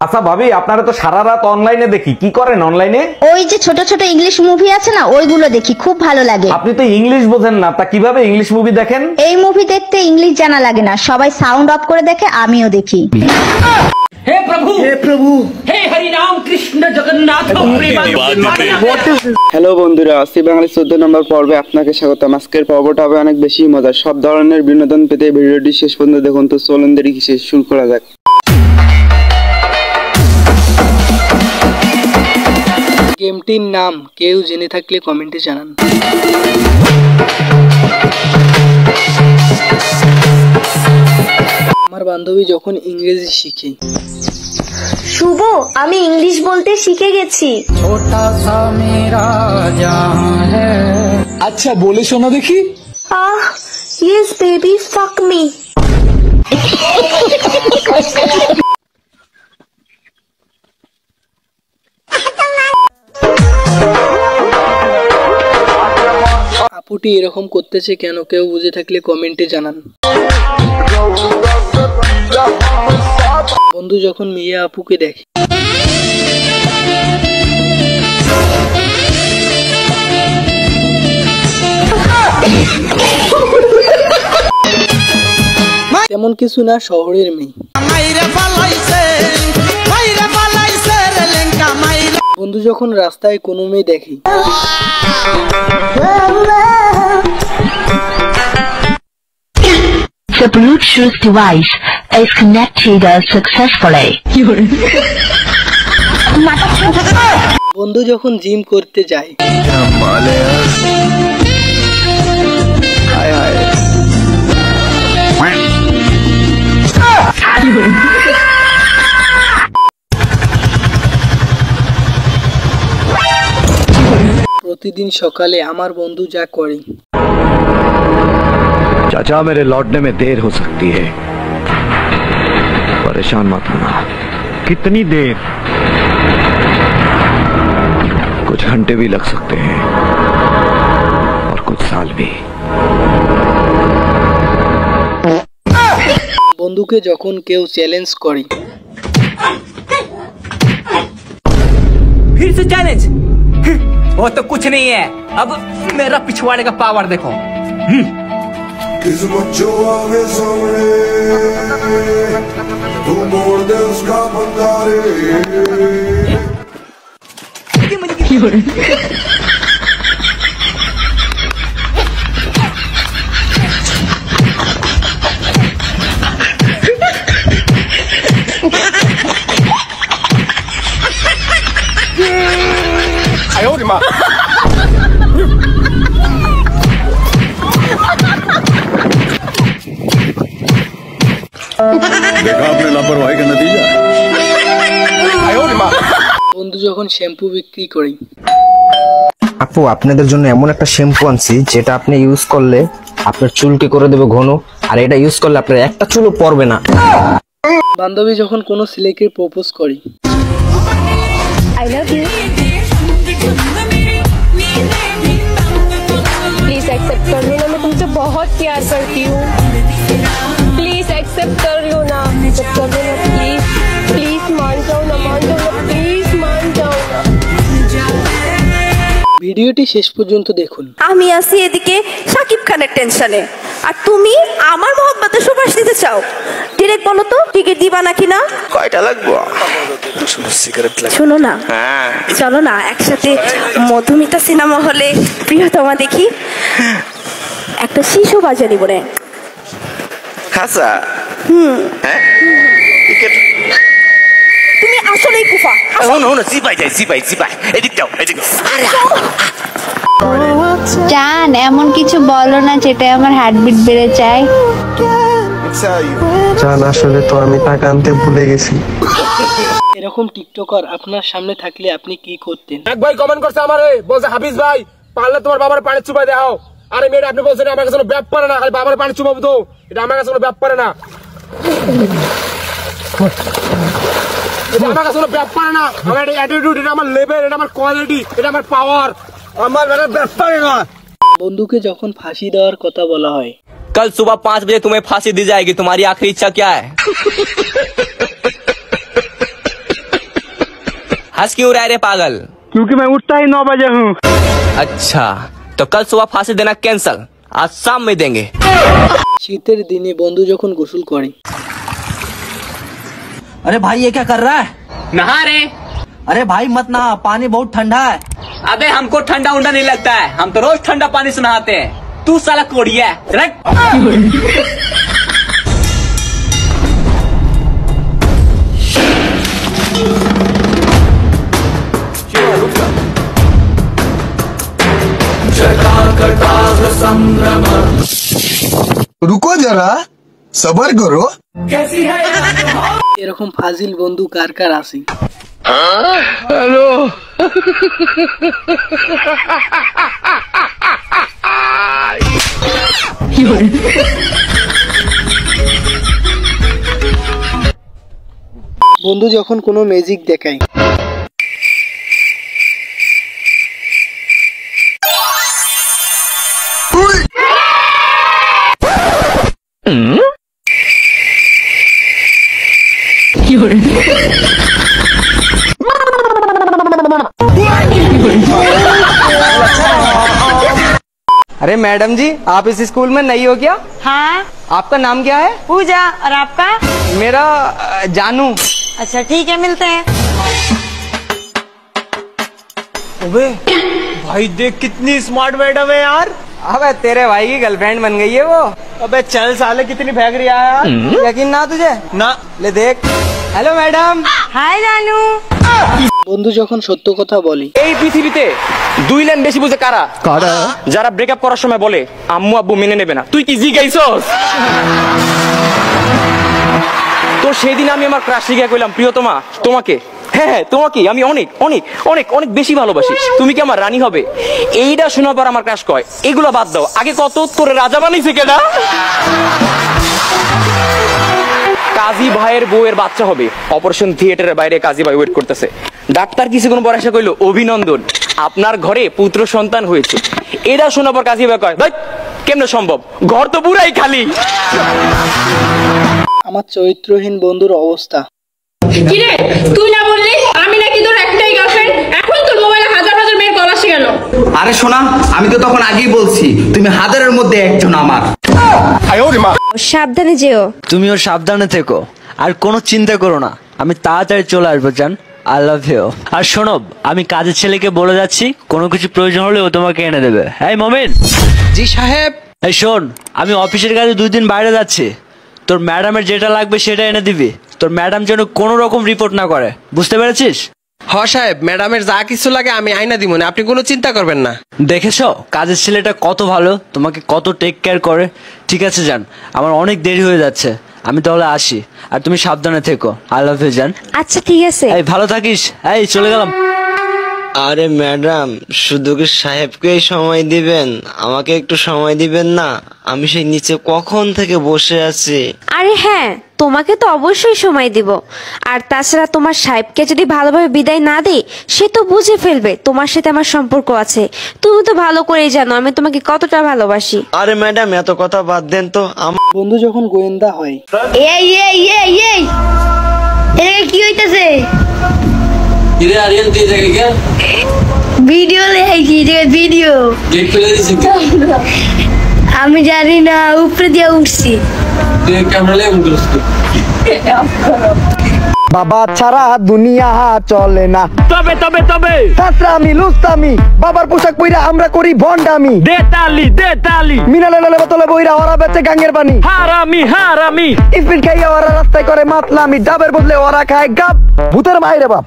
আচ্ছা ভাবি, আপনারা তো সারা রাত অনলাইনে দেখি, কি করেন অনলাইনে? ওই যে ছোট ছোট ইংলিশ মুভি আছে না, ওইগুলো দেখি, খুব ভালো লাগে। আপনি তো ইংলিশ বোঝেন না, তা কিভাবে ইংলিশ মুভি দেখেন? এই মুভি দেখতে ইংলিশ জানা লাগে না, সবাই সাউন্ড অফ করে দেখে, আমিও দেখি। हे प्रभु हे हरि नाम कृष्ण जगन्नाथ হ্যালো বন্ধুরা, আসি বাংলাদেশ 14 নম্বর পর্বে আপনাকে স্বাগতম। আজকের পর্বটা হবে অনেক বেশি মজার। সব ধরনের বিনোদন পেতে ভিডিওটি শেষ পর্যন্ত দেখুন। তো চলুন দেরি কিসে, শুরু করা যাক। গেমটির নাম কেউ জেনে থাকলে কমেন্টে জানান। আমার বান্ধবী যখন ইংরেজি শিখে। শুভ, আমি ইংলিশ বলতে শিখে গেছি। छोटा सा मेरा जहां है। अच्छा बोले शोना देखी। আহ, ইয়েস বেবি, ফাক মি। আপুটি এরকম করতেছে কেন, কেউ বুঝে থাকলে কমেন্টে জানান। বন্ধু যখন মেয়ে আপুকে দেখে। তেমন কিছু না, শহরের মেয়ে। বন্ধু যখন রাস্তায় কোনো মেয়ে দেখে। The Bluetooth device is connected successfully. বন্ধু যখন জিম করতে যায়। প্রতিদিন সকালে আমার বন্ধু যা করে। चाचा मेरे लौटने में देर हो सकती है, परेशान मत होना। कितनी देर? कुछ घंटे भी लग सकते हैं और कुछ साल भी। বন্ধুকে যখন কেউ চ্যালেঞ্জ করে। फिर से चैलेंज? वो तो कुछ नहीं है, अब मेरा पिछवाड़े का पावर देखो। किस्मत जो आवे सामने तू मोड़ दे उसका बंदा रे। देखा आपने लापरवाही का नतीजा। বন্ধু যখন শ্যাম্পু বিক্রি করে। আপু, আপনাদের জন্য এমন একটা শ্যাম্পু আনছি যেটা আপনি ইউজ করলে আপনার চুলকে করে দেবে ঘন, আর এটা ইউজ করলে আপনার একটা চুলও পড়বে না। বান্ধবী যখন কোনো ছেলেকে প্রপোজ করে। I love you, please accept कर लो ना, मैं तुमसे बहुत प्यार करती हूँ, प्लीज एक्सेप्ट कर लो ना, एक्सेप्ट कर लो ना, प्लीज प्लीज मान जाओ ना, मान जाओ ना, प्लीज मान जाओ ना। ভিডিওটি শেষ পর্যন্ত দেখুন। আমি আছি এদিকে সাকিব খানের টেনশনে, আর তুমি আমার মোহব্বতে সুবাস দিতে চাও। ডিরেক্ট বলো তো, টিকিট দিবা নাকি না? কয়টা লাগবো? সিগারেট লাগবে? শোনো না, চলো না একসাথে মধুমিতা সিনেমা হলে প্রিয়তমা দেখি, একটা শিশু বাজানি বলে। হাসা টিকিট তুমি আসলেই কুফা। হনো সিপাই যাই, সিপাই এদিক যাও, এদিক জান, এমন কিছু বলো না যেটা আমার হার্টবিট বেড়ে যায়। জান, আসলে তো আমি টাকা আনতে ভুলে গেছি। এরকম টিকটকার আপনার সামনে থাকলে আপনি কি করতেন? এক ভাই কমেন্ট করছে আমারে, বলছে হাফিজ ভাই পারলে তোমার বাবার পানি চুপাই দাও। আরে মেয়েটা আপনি বলছেন আমার কাছে কোনো ব্যাপ পারে না, খালি বাবার পানি চুপাবো তো, এটা আমার কাছে কোনো ব্যাপ পারে না, এটা আমার কাছে কোনো ব্যাপ পারে না। আমার এটা অ্যাটিটিউড, এটা আমার লেভেল, এটা আমার কোয়ালিটি, এটা আমার পাওয়ার, আমার ব্যাপ পারে না। বন্ধুকে যখন ফাঁসি দেওয়ার কথা বলা হয়। कल सुबह 5 बजे तुम्हें फांसी दी जाएगी, तुम्हारी आखिरी इच्छा क्या है? हंस क्यों रहा है रे पागल? क्योंकि मैं उठता ही 9 बजे हूँ। अच्छा तो कल सुबह फांसी देना कैंसल, आज शाम में देंगे। শীতের দিনে বন্ধু যখন গোসল করে। अरे भाई ये क्या कर रहा है? नहा रे। अरे भाई मत नहा, पानी बहुत ठंडा है। अबे हमको ठंडा उंडा नहीं लगता है, हम तो रोज ठंडा पानी से नहाते हैं। तू साला कोड़िया है। रुको जरा सबर करो। এরকম ফাজিল বন্ধু কার কার আছে? हेलो। বন্ধু যখন কোনো ম্যাজিক দেখায়। अरे मैडम जी, आप इस स्कूल में नई हो क्या? हाँ। आपका नाम क्या है? पूजा। और आपका? मेरा जानू। अच्छा ठीक है, मिलते हैं। अबे भाई देख कितनी स्मार्ट मैडम है यार। अबे तेरे भाई की गर्लफ्रेंड बन गई है वो। अबे चल साले कितनी फेंक रही है यार। यकीन ना तुझे? ना। ले देख। Hello madam. हाय जानू। বন্ধু যখন সত্য কথা বলে। এই পৃথিবীতে 2 লাইন বেশি বুঝে কারা? কারা? যারা ব্রেকআপ করার সময় বলে আম্মু আব্বু মেনে নেবে না। তুই কি জিগাইছস? তো সেদিন আমি আমার ক্রাশ শিখে কইলাম, প্রিয়তমা তোমাকে, হ্যাঁ তোমাকে আমি অনেক অনেক অনেক অনেক বেশি ভালোবাসি, তুমি কি আমার রানী হবে? এইটা শোনার পর আমার ক্রাশ কয় এগুলো বাদ দাও, আগে কত তোরে রাজা বানাইছে কেডা? কাজী ভাইয়ের বউয়ের বাচ্চা হবে, অপারেশন থিয়েটারের বাইরে কাজী ভাই ওয়েট করতেছে। ডাক্তার কিছুক্ষণ পর এসে কইলো, অভিনন্দন আপনার ঘরে পুত্র সন্তান হয়েছে। এটা শোনার পর কাজী ভাই কয়, ভাই কেমনে সম্ভব, ঘর তো পুরাই খালি। আমার চরিত্রহীন বন্ধুর অবস্থা। কিরে তুই না বললি আমি নাকি তোর একটাই গার্লফ্রেন্ড, এখন তোর মোবাইলে হাজার হাজার মেয়ের কল আসে গেল। আরে শোনা, আমি তো তখন আগেই বলছি তুমি হাজারের মধ্যে একজন আমার। সাবধানে যেও। তুমিও সাবধানে থেকো, আর কোনো চিন্তা করো না, আমি তাড়াতাড়ি চলে আসবো জান। I love you. আর শোনো, আমি কাজের ছেলেকে বলে যাচ্ছি, কোনো কিছু প্রয়োজন হলে ও তোমাকে এনে দেবে। এই মমিন। জি সাহেব। এই শোন, আমি অফিসের কাজে 2 দিন বাইরে যাচ্ছি, তোর ম্যাডামের যেটা লাগবে সেটা এনে দিবি। তোর ম্যাডাম যেন কোনো রকম রিপোর্ট না করে, বুঝতে পেরেছিস? হ সাহেব, ম্যাডামের যা কিছু লাগে আমি আইনা দিব না, আপনি কোনো চিন্তা করবেন না। দেখেছো কাজের ছেলেটা কত ভালো, তোমাকে কত টেক কেয়ার করে। ঠিক আছে জান, আমার অনেক দেরি হয়ে যাচ্ছে, আমি তাহলে আসি, আর তুমি সাবধানে থেকো। আই লাভ ইউ জান। আচ্ছা ঠিক আছে। এই ভালো থাকিস। এই চলে গেলাম। আরে ম্যাডাম, শুধু কি সাহেবকে সময় দিবেন, আমাকে একটু সময় দিবেন না? আমি সেই নিচে কখন থেকে বসে আছি। আরে হ্যাঁ, তোমাকে তো অবশ্যই সময় দিব। আর তাছাড়া তোমার সাহেবকে যদি ভালোভাবে বিদায় না দেই, সে তো বুঝে ফেলবে তোমার সাথে আমার সম্পর্ক আছে। তুমি তো ভালো করেই জানো আমি তোমাকে কতটা ভালোবাসি। আরে ম্যাডাম এত কথা বাদ দেন তো। বন্ধু যখন গোয়েন্দা হয়। এই এই এই এই এই কি হইতাছে? কিরে আরিয়ান তুই দেখে কে? ভিডিও দেখি, ভিডিও। গেট খুলে দিছিস কি? আমি জানি না, উপরে দিয়ে উঠছি। তুই ক্যামেরা লে অন করিস তো। বাবা ছাড়া দুনিয়া চলে না। তবে তবে তবে সাসরামি লুস্তামি, বাবার পোশাক পইরা আমরা করি ভন্ডামি। দে তালি মিনালে লালে বোতলে বইরা ওরা বেচে গাঙ্গের পানি। হারামি স্পিড খাইয়া ওরা রাস্তায় করে মাতলামি, ডাবের বদলে ওরা খায় গাব। ভূতের মাইরে বাপ।